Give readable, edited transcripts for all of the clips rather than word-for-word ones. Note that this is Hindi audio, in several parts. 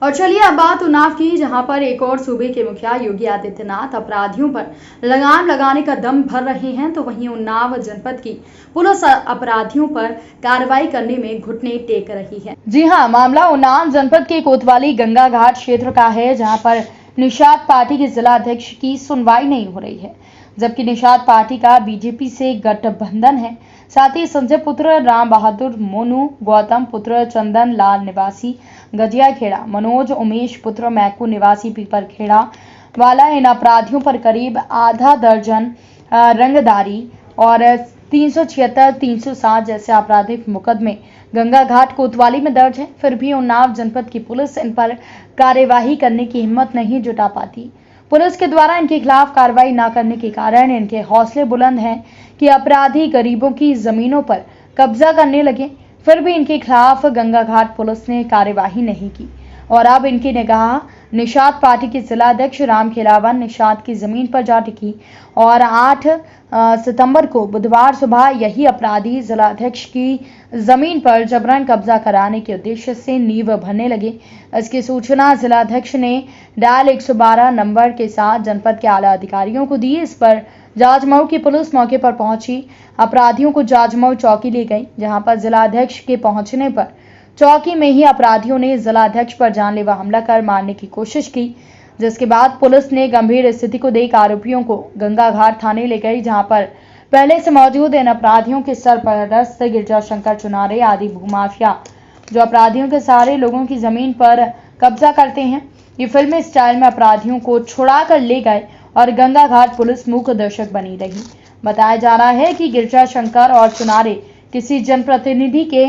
और चलिए अब बात उन्नाव की, जहां पर एक और सूबे के मुखिया योगी आदित्यनाथ अपराधियों पर लगाम लगाने का दम भर रहे हैं, तो वहीं उन्नाव जनपद की पुलिस अपराधियों पर कार्रवाई करने में घुटने टेक रही है। जी हां, मामला उन्नाव जनपद के कोतवाली गंगा घाट क्षेत्र का है, जहां पर निषाद पार्टी के जिला अध्यक्ष की सुनवाई नहीं हो रही है, जबकि निषाद पार्टी का बीजेपी से गठबंधन है। साथ ही संजय पुत्र राम बहादुर मोनू, गौतम पुत्र चंदन लाल निवासी गजिया खेड़ा, मनोज उमेश पुत्र मैकू निवासी पीपर खेड़ा वाला इन अपराधियों पर करीब आधा दर्जन रंगदारी और 376, 307 जैसे आपराधिक मुकदमे गंगा घाट कोतवाली में दर्ज है। फिर भी उन्नाव जनपद की पुलिस इन पर कार्यवाही करने की हिम्मत नहीं जुटा पाती। पुलिस के द्वारा इनके खिलाफ कार्रवाई न करने के कारण इनके हौसले बुलंद हैं कि अपराधी गरीबों की जमीनों पर कब्जा करने लगे। फिर भी इनके खिलाफ गंगा घाट पुलिस ने कार्यवाही नहीं की और अब इनकी निगाह निषाद पार्टी के जिला अध्यक्ष राम खिलावन निषाद की जमीन पर जा टिकी और 8 सितंबर को बुधवार सुबह यही अपराधी जिला अध्यक्ष की जमीन पर जबरन कब्जा कराने के उद्देश्य से नींव भरने लगे। इसकी सूचना जिला अध्यक्ष ने डायल 112 नंबर के साथ जनपद के आला अधिकारियों को दी। इस पर जाजमऊ की पुलिस मौके पर पहुंची, अपराधियों को जाजमऊ चौकी ले गई, जहां पर जिला अध्यक्ष के पहुंचने पर चौकी में ही अपराधियों ने जिला अध्यक्ष पर जानलेवा हमला कर मारने की कोशिश की, जिसके बाद पुलिस ने गंभीर स्थिति को देख आरोपियों को गंगा घाट थाने ले गई, जहां पर पहले से मौजूद इन अपराधियों के सरपरस्त गिरजा शंकर चुनारे आदि भूमाफिया जो अपराधियों के सहारे लोगों की जमीन पर कब्जा करते हैं, ये फिल्मी स्टाइल में अपराधियों को छुड़ा कर ले गए और गंगा घाट पुलिस मूक दर्शक बनी रही। बताया जा रहा है कि गिरजा शंकर और चुनारे किसी जनप्रतिनिधि के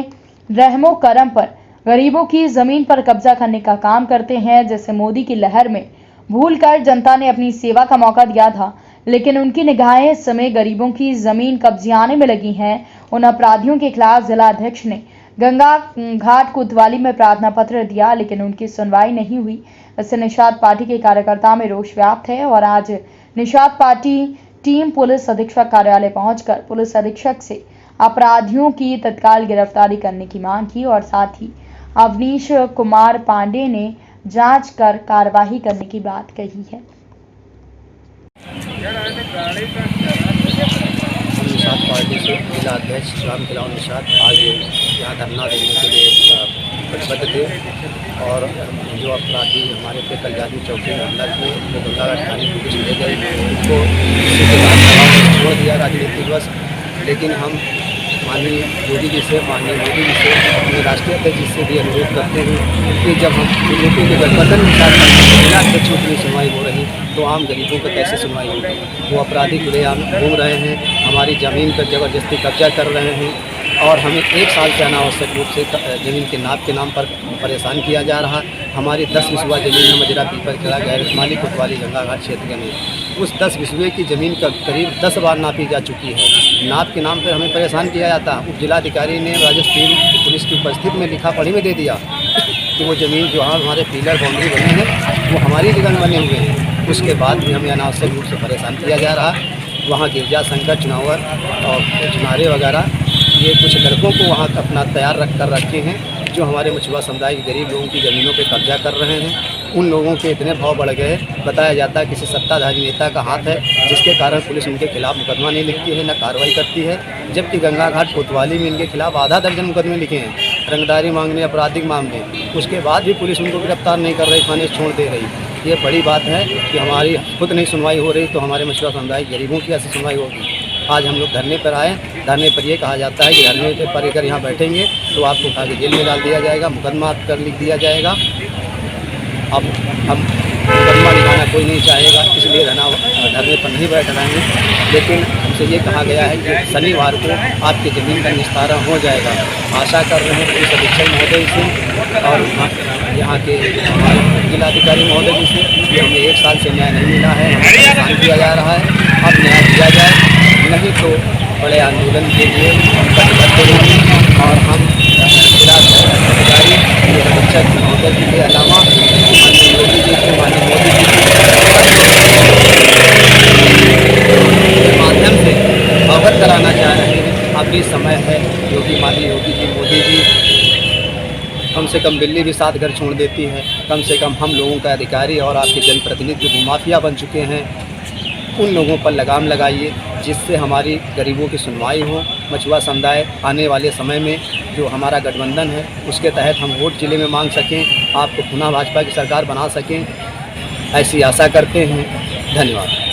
रहमो करम पर गरीबों की जमीन पर कब्जा करने का काम करते हैं। जैसे मोदी की लहर में भूलकर जनता ने अपनी सेवा का मौका दिया था, लेकिन उनकी निगाहें इस समय गरीबों की जमीन कब्जाने में लगी हैं। उन अपराधियों के खिलाफ जिला अध्यक्ष ने गंगा घाट कोतवाली में प्रार्थना पत्र दिया, लेकिन उनकी सुनवाई नहीं हुई। इससे निषाद पार्टी के कार्यकर्ताओं में रोष व्याप्त है और आज निषाद पार्टी टीम पुलिस अधीक्षक कार्यालय पहुंचकर पुलिस अधीक्षक से अपराधियों की तत्काल गिरफ्तारी करने की मांग की और साथ ही अवनीश कुमार पांडे ने जांच कर कार्यवाही करने की बात कही है। निषाद पार्टी से जिला अध्यक्ष राम खिलावन निषाद आज यहाँ धरना देने के लिए प्रतिबद्ध थे और जो अपराधी हमारे पे कलजादी चौकी में हमला किए वो गंगाघाट थाने पुलिस ले गए, उनको छोड़ दिया राजनीतिवश। लेकिन हम माननीय योगी जी से, माननीय मोदी जी से, अपने राष्ट्रीय अध्यक्ष जी से भी अनुरोध करते हैं कि जब हम बीजेपी के गठबंधन के साथ जिला अध्यक्षों की सुनवाई हो रही तो आम गरीबों को कैसे सुनवाई होगी। वो अपराधी खुलेआम घूम रहे हैं, हमारी ज़मीन पर ज़बरदस्ती कब्जा कर रहे हैं और हमें 1 साल से अनावश्यक रूप से ज़मीन के नाप के नाम पर परेशान किया जा रहा। हमारी 10 बिस्वा ज़मीन है मजरा पीपर खेड़ा गैर माली कोतवाली गंगा घाट क्षेत्र में। उस 10 बिस्वे की ज़मीन का करीब 10 बार नापी जा चुकी है। नाप के नाम पर हमें परेशान किया जाता। उप जिलाधिकारी ने राजस्थान पुलिस की उपस्थिति में लिखा पढ़ी में दे दिया कि वो ज़मीन जो हमारे पिलर बाउंड्री बने हैं वो हमारी जगह में बने हुए हैं। उसके बाद भी हमें अनावश्यक रूप से परेशान किया जा रहा। वहाँ गिरजा शंकर चुनावर और चुनारे वगैरह ये कुछ लड़कों को वहाँ अपना तैयार रखे हैं जो हमारे मछुआ समुदाय के गरीब लोगों की ज़मीनों पे कब्जा कर रहे हैं। उन लोगों के इतने भाव बढ़ गए, बताया जाता है किसी सत्ताधारी नेता का हाथ है जिसके कारण पुलिस उनके खिलाफ मुकदमा नहीं लिखती है, न कार्रवाई करती है। जबकि गंगा घाट कोतवाली में इनके खिलाफ आधा दर्जन मुकदमे लिखे हैं, रंगदारी मांगने, आपराधिक मामले। उसके बाद भी पुलिस उनको गिरफ्तार नहीं कर रही, थाने छोड़ दे रही। ये बड़ी बात है कि हमारी खुद नहीं सुनवाई हो रही तो हमारे मछुआ समुदाय गरीबों की ऐसी सुनवाई होगी। आज हम लोग धरने पर आए। धरने पर ये कहा जाता है कि धरने पर अगर यहाँ बैठेंगे तो आपको उठा के जेल में डाल दिया जाएगा, मुकदमा कर लिख दिया जाएगा। अब हम मुकदमा लिखाना कोई नहीं चाहेगा, इसलिए धरने पर नहीं बैठ रहे हैं। लेकिन हमसे ये कहा गया है कि शनिवार को आपकी ज़मीन का निस्तारण हो जाएगा। आशा कर रहे हैं पुलिस अधीक्षक महोदय से और यहाँ के जिलाधिकारी महोदय जी से कि हमें 1 साल से न्याय नहीं मिला है, हमें परेशान किया जा रहा है। अब न्याय दिया जाए, नहीं तो बड़े आंदोलन के लिए हम प्रतिबद्ध हैं और हम जिलाधिकारी अधीक्षक महोदय जी के अलावा माननीय योगी जी से, माननीय मोदी जी के माध्यम से अवगत कराना चाह रहे हैं। अभी समय है, योगी जी, मोदी जी कम से कम बिल्ली भी 7 घर छोड़ देती है। कम से कम हम लोगों का अधिकारी और आपके जनप्रतिनिधि जो भूमाफिया बन चुके हैं, उन लोगों पर लगाम लगाइए, जिससे हमारी गरीबों की सुनवाई हो। मछुआ समुदाय आने वाले समय में जो हमारा गठबंधन है उसके तहत हम वोट जिले में मांग सकें, आपको पुनः भाजपा की सरकार बना सकें, ऐसी आशा करते हैं। धन्यवाद।